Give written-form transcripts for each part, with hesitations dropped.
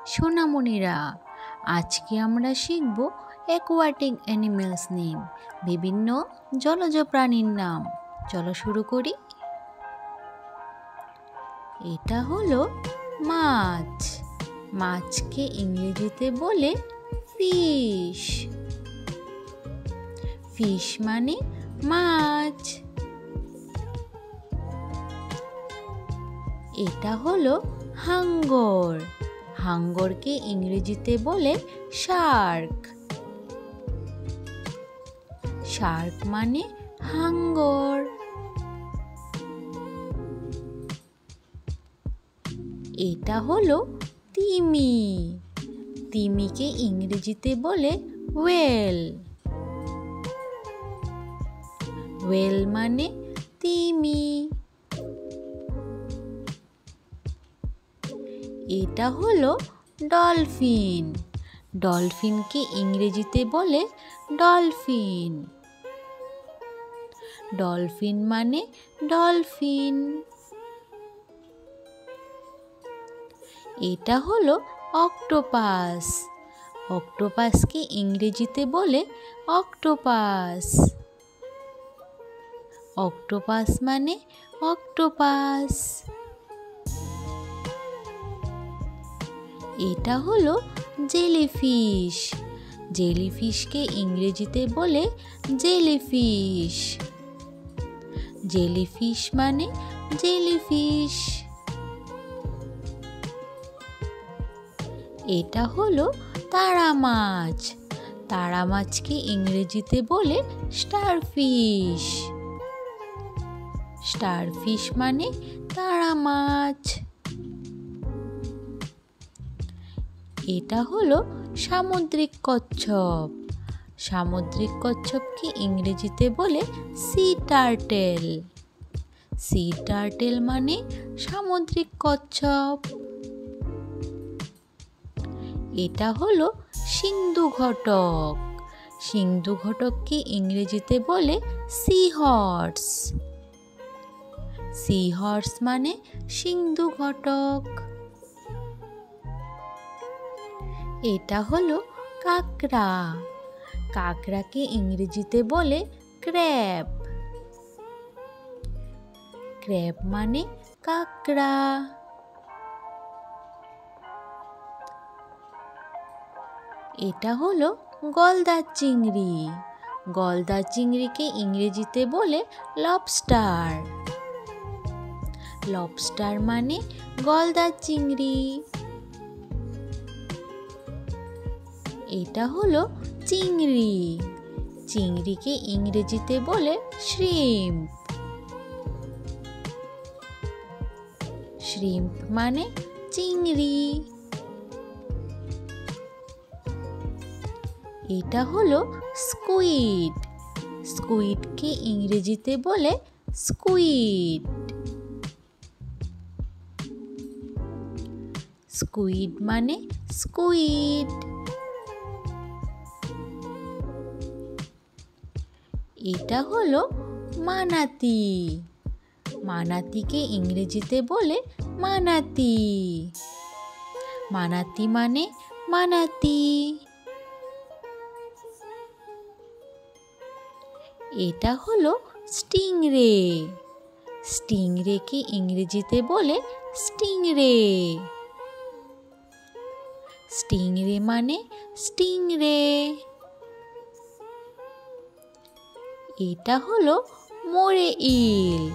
সোনামণিরা, আজকে আমরা শিখব অ্যাকোয়াটিক অ্যানিমেলস নেম, বিভিন্ন জলজ প্রাণীর নাম। চলো শুরু করি। এটা হলো মাছ। মাছকে ইংরেজিতে বলে ফিশ। ফিশ মানে মাছ। এটা হলো হাঙ্গর। হাঙ্গরকে ইংরেজিতে বলে শার্ক। শার্ক মানে হাঙ্গর। এটা হলো তিমি। তিমিকে ইংরেজিতে বলে ওয়েল। ওয়েল মানে তিমি। এটা হলো ডলফিন। ডলফিনকে ইংরেজিতে বলে ডলফিন। ডলফিন মানে ডলফিন। এটা হলো অক্টোপাস। অক্টোপাসকে ইংরেজিতে বলে অক্টোপাস। অক্টোপাস মানে অক্টোপাস। এটা হলো জেলিফিশ। জেলিফিশকে ইংরেজিতে বলে জেলিফিশ। জেলিফিশ মানে জেলিফিশ। এটা হলো তারা মাছ। তারা মাছকে ইংরেজিতে বলে স্টারফিশ। স্টারফিশ মানে তারা মাছ। এটা হলো সামুদ্রিক কচ্ছপ। সামুদ্রিক কচ্ছপকে ইংরেজিতে বলে সি টার্টেল। সি টার্টেল মানে সামুদ্রিক কচ্ছপ। এটা হলো সিন্ধু ঘটক। সিন্ধু ঘটককে ইংরেজিতে বলে সি হর্স। সি হর্স মানে সিন্ধু ঘটক। এটা হলো কাঁকড়া। কাঁকড়াকে ইংরেজিতে বলে ক্র্যাব। ক্র্যাব মানে কাঁকড়া। এটা হলো গলদা চিংড়ি। গলদা চিংড়িকে ইংরেজিতে বলে লবস্টার। লবস্টার মানে গলদা চিংড়ি। এটা হলো চিংড়ি। চিংড়িকে ইংরেজিতে বলে শ্রিম্প। শ্রিম্প মানে চিংড়ি। এটা হলো স্কুইড। স্কুইডকে ইংরেজিতে বলে স্কুইড। স্কুইড মানে স্কুইড। এটা হলো মানাতি। মানাতিকে ইংরেজিতে বলে মানাতি। মানাতি মানে মানাতি। এটা হলো স্টিংরে। স্টিংরেকে ইংরেজিতে বলে স্টিংরে। স্টিংরে মানে স্টিংরে। এটা হলো মোরে ইল।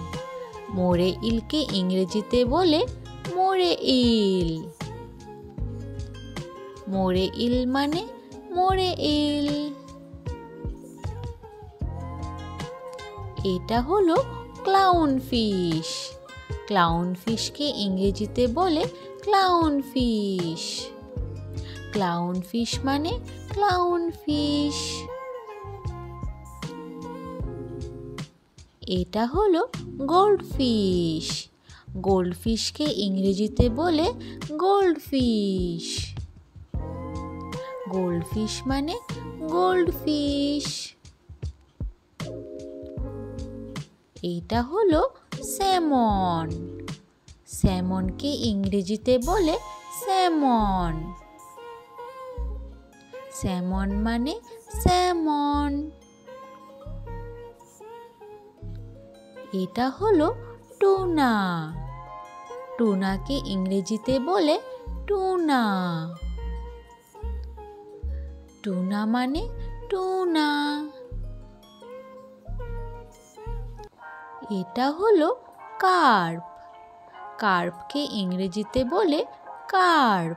মোরে ইলকে ইংরেজিতে বলে মোরে ইল। মোরে ইল মানে মোরে ইল। এটা হলো ক্লাউন ফিশ। ক্লাউন ফিশকে ইংরেজিতে বলে ক্লাউন ফিশ। ক্লাউন ফিশ মানে ক্লাউন ফিশ। এটা হলো গোল্ডফিশ। গোল্ডফিশকে ইংরেজিতে বলে গোল্ডফিশ। গোল্ডফিশ মানে গোল্ডফিশ। এটা হলো স্যামন। স্যামনকে ইংরেজিতে বলে স্যামন। স্যামন মানে স্যামন। এটা হলো টুনা। টুনাকে ইংরেজিতে বলে টুনা। টুনা মানে টুনা। এটা হলো কার্প। কার্পকে ইংরেজিতে বলে কার্প।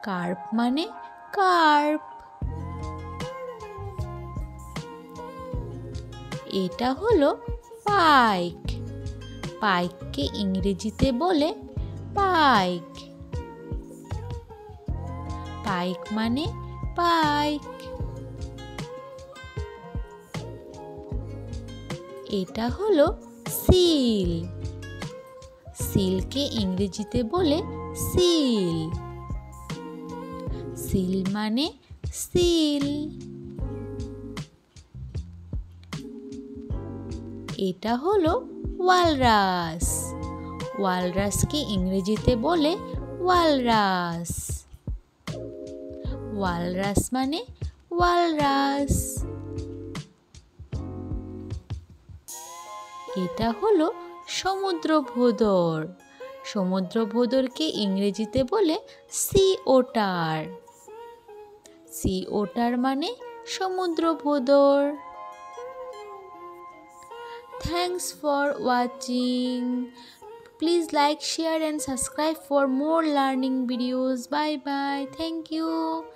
কার্প মানে কার্প। এটা হলো পাইক। পাইককে ইংরেজিতে বলে পাইক। পাইক মানে পাইক। এটা হলো সিল। সিলকে ইংরেজিতে বলে সিল। সিল মানে সিল। এটা হলো ওয়ালরাস। ওয়ালরাসকে ইংরেজিতে বলে ওয়ালরাস। ওয়ালরাস মানে ওয়ালরাস। এটা হলো সমুদ্র ভোঁদর। সমুদ্র ভোঁদরকে ইংরেজিতে বলে সি ওটার। সি ওটার মানে সমুদ্র ভোঁদর। Thanks for watching. Please like, share and subscribe for more learning videos. Bye bye. Thank you.